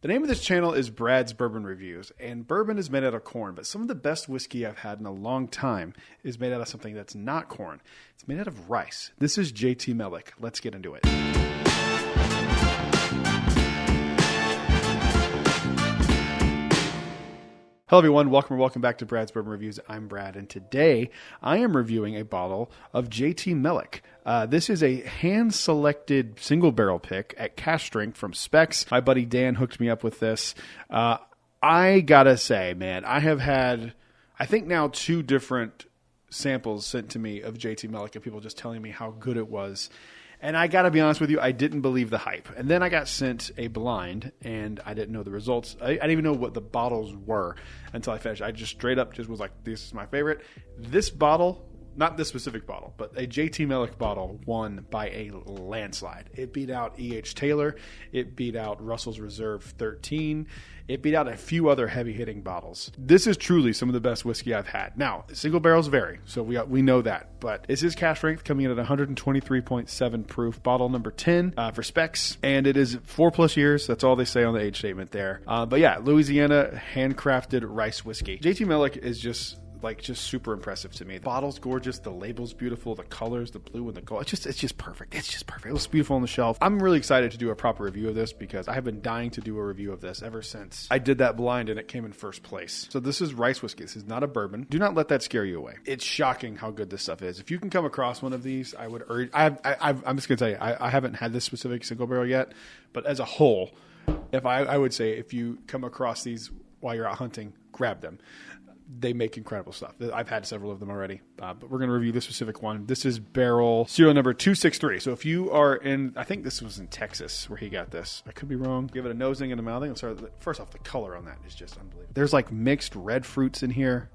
The name of this channel is Brad's Bourbon Reviews, and bourbon is made out of corn, but some of the best whiskey I've had in a long time is made out of something that's not corn. It's made out of rice. This is JT Meleck. Let's get into it. Hello everyone, welcome back to Brad's Bourbon Reviews. I'm Brad, and today I am reviewing a bottle of JT Meleck. This is a hand-selected single barrel pick at cask strength from Specs. My buddy Dan hooked me up with this. I gotta say, man, I have had, I think now 2 different samples sent to me of JT Meleck of people just telling me how good it was. And I got to be honest with you, I didn't believe the hype. And then I got sent a blind, and I didn't know the results. I didn't even know what the bottles were until I finished. I just straight up just was like, this is my favorite. This bottle, not this specific bottle, but a JT Meleck bottle won by a landslide. It beat out E.H. Taylor. It beat out Russell's Reserve 13. It beat out a few other heavy-hitting bottles. This is truly some of the best whiskey I've had. Now, single barrels vary, so we know that. But this is cask strength, coming in at 123.7 proof, bottle number 10 for Specs. And it is 4+ years. That's all they say on the age statement there. But yeah, Louisiana handcrafted rice whiskey. JT Meleck is just super impressive to me. The bottle's gorgeous, the label's beautiful, the colors, the blue and the gold. It's just perfect. It's just perfect. It looks beautiful on the shelf. I'm really excited to do a proper review of this because I have been dying to do a review of this ever since I did that blind and it came in first place. So this is rice whiskey. This is not a bourbon. Do not let that scare you away. It's shocking how good this stuff is. If you can come across one of these, I would urge. I'm just gonna tell you, I haven't had this specific single barrel yet, but as a whole, I would say if you come across these while you're out hunting, grab them. They make incredible stuff. I've had several of them already, but we're going to review this specific one. This is barrel serial number 263. So if you are in, I think this was in Texas where he got this. I could be wrong. Give it a nosing and a mouthing. First off, the color on that is just unbelievable. There's like mixed red fruits in here.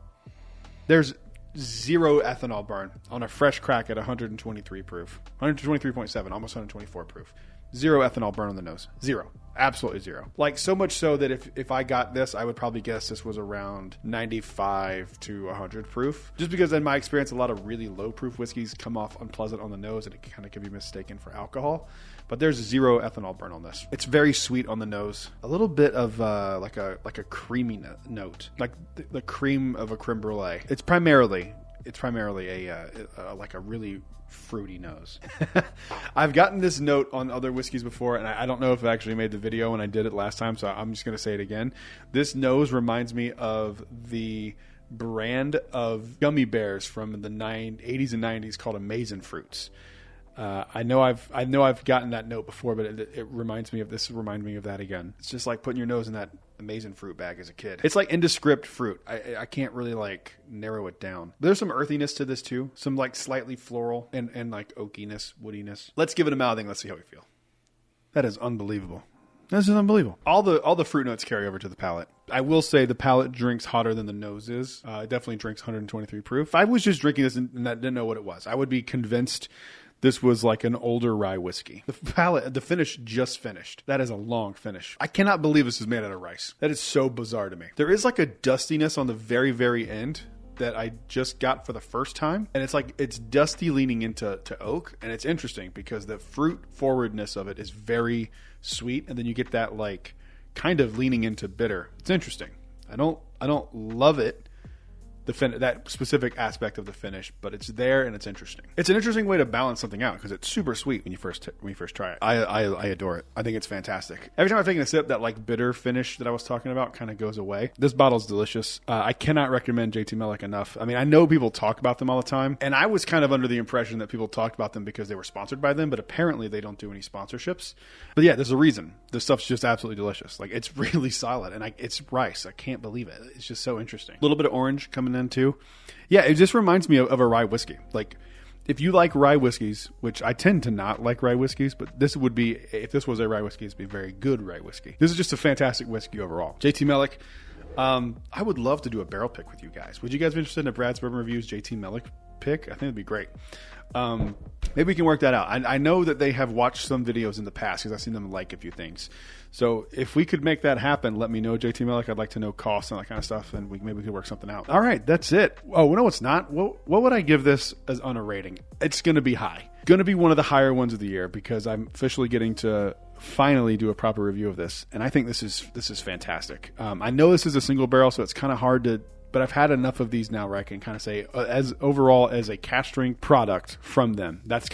There's 0 ethanol burn on a fresh crack at 123 proof. 123.7, almost 124 proof. 0 ethanol burn on the nose. 0. Absolutely 0. Like, so much so that if I got this, I would probably guess this was around 95 to 100 proof. Just because in my experience, a lot of really low proof whiskeys come off unpleasant on the nose and it kind of can be mistaken for alcohol. But there's 0 ethanol burn on this. It's very sweet on the nose. A little bit of like a creamy note. Like the cream of a creme brulee. It's primarily a like a really fruity nose. I've gotten this note on other whiskeys before, and I don't know if I actually made the video when I did it last time, so I'm just going to say it again. This nose reminds me of the brand of gummy bears from the 80s and 90s called Amazing Fruits. I know I've gotten that note before, but it reminds me of this. Remind me of that again. It's just like putting your nose in that Amazing Fruit bag as a kid. It's like indescript fruit. I can't really like narrow it down. There's some earthiness to this too. Some like slightly floral and like oakiness, woodiness. Let's give it a mouthing. Let's see how we feel. That is unbelievable. This is unbelievable. All the fruit notes carry over to the palate. I will say the palate drinks hotter than the nose is. It definitely drinks 123 proof. If I was just drinking this and didn't know what it was, I would be convinced this was like an older rye whiskey. The finish just finished. That is a long finish. I cannot believe this is made out of rice. That is so bizarre to me. There is like a dustiness on the very, very end that I just got for the first time. And it's dusty leaning into oak. And it's interesting because the fruit forwardness of it is very sweet. And then you get that like kind of leaning into bitter. It's interesting. I don't love it. That specific aspect of the finish, but it's there and it's interesting. It's an interesting way to balance something out because it's super sweet when you first try it. I adore it. I think it's fantastic. Every time I've taken a sip, that like bitter finish that I was talking about kind of goes away. This bottle's delicious. I cannot recommend JT Meleck enough. I mean, I know people talk about them all the time, and I was kind of under the impression that people talked about them because they were sponsored by them, but apparently they don't do any sponsorships. But yeah, there's a reason. This stuff's just absolutely delicious. Like, it's really solid, and it's rice. I can't believe it. It's just so interesting. A little bit of orange coming in too. Yeah, it just reminds me of a rye whiskey. Like, if you like rye whiskeys, which I tend to not like rye whiskeys, but this would be, if this was a rye whiskey, it'd be a very good rye whiskey. This is just a fantastic whiskey overall. JT Meleck, I would love to do a barrel pick with you guys. Would you guys be interested in a Brad's Bourbon Reviews JT Meleck pick? I think it'd be great. Maybe we can work that out. I know that they have watched some videos in the past because I've seen them like a few things. So if we could make that happen, let me know, JT Meleck. I'd like to know costs and that kind of stuff, and maybe we could work something out. All right, that's it. Oh, no, it's not. What would I give this as on a rating? It's going to be high. Going to be one of the higher ones of the year because I'm officially getting to finally do a proper review of this, and I think this is fantastic. I know this is a single barrel, so it's kind of hard to, but I've had enough of these now where I can kind of say, as overall as a cask strength product from them, that's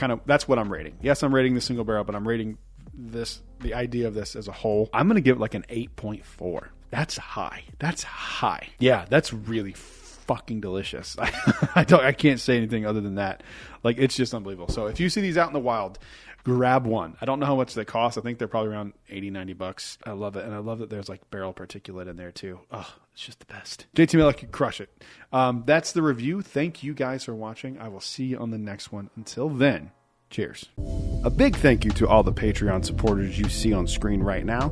what I'm rating. Yes, I'm rating the single barrel, but I'm rating the idea of this as a whole. I'm going to give it like an 8.4. That's high. Yeah, that's really fucking delicious. I can't say anything other than that. Like, it's just unbelievable. So if you see these out in the wild, grab one. I don't know how much they cost. I think they're probably around $80-$90. I love it. And I love that there's like barrel particulate in there too. Oh, it's just the best. JT Meleck, you crush it. That's the review. Thank you guys for watching. I will see you on the next one. Until then, cheers. A big thank you to all the Patreon supporters you see on screen right now.